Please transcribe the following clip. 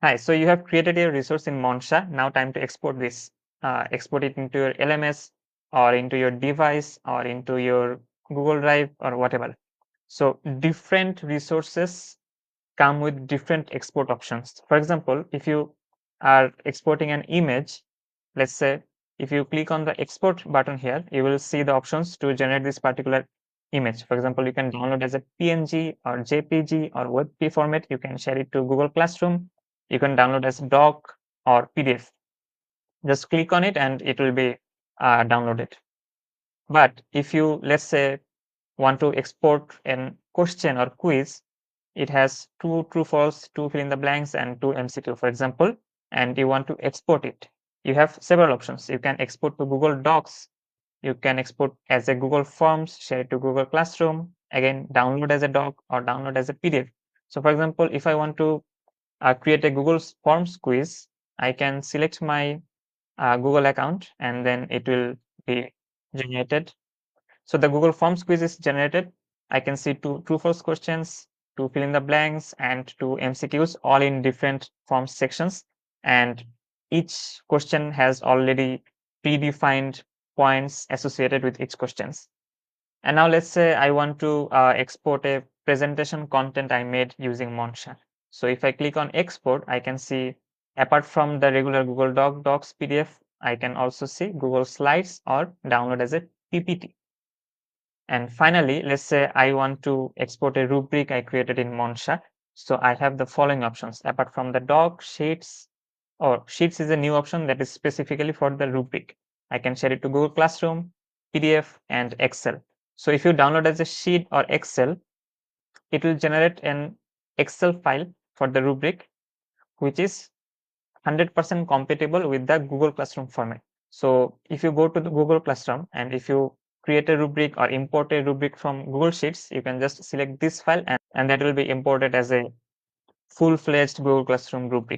Hi, so you have created a resource in Monsha. Now time to export this. Export it into your LMS or into your device or into your Google Drive or whatever. So different resources come with different export options. For example, if you are exporting an image, let's say if you click on the export button here, you will see the options to generate this particular image. For example, you can download as a PNG or JPG or WebP format. You can share it to Google Classroom. You can download as doc or PDF. Just click on it and it will be downloaded. But if you, let's say, want to export a question or quiz, it has two true false, two fill in the blanks, and two MCQ, for example, and you want to export it. You have several options. You can export to Google Docs. You can export as a Google Forms, share it to Google Classroom, again, download as a doc or download as a PDF. So for example, if I want to create a Google Forms quiz, I can select my Google account and then it will be generated. So the Google Forms quiz is generated. I can see two true false questions, two fill in the blanks, and two MCQs, all in different forms sections. And each question has already predefined points associated with each questions. And now let's say I want to export a presentation content I made using Monsha. So if I click on export, I can see apart from the regular Google Docs PDF, I can also see Google Slides or download as a PPT. And finally, let's say I want to export a rubric I created in Monsha. So I have the following options apart from the doc, sheets, or sheets is a new option that is specifically for the rubric. I can share it to Google Classroom, PDF, and Excel. So if you download as a sheet or Excel, it will generate an Excel file for the rubric, which is 100% compatible with the Google Classroom format. So if you go to the Google Classroom and if you create a rubric or import a rubric from Google Sheets, you can just select this file and that will be imported as a full-fledged Google Classroom rubric.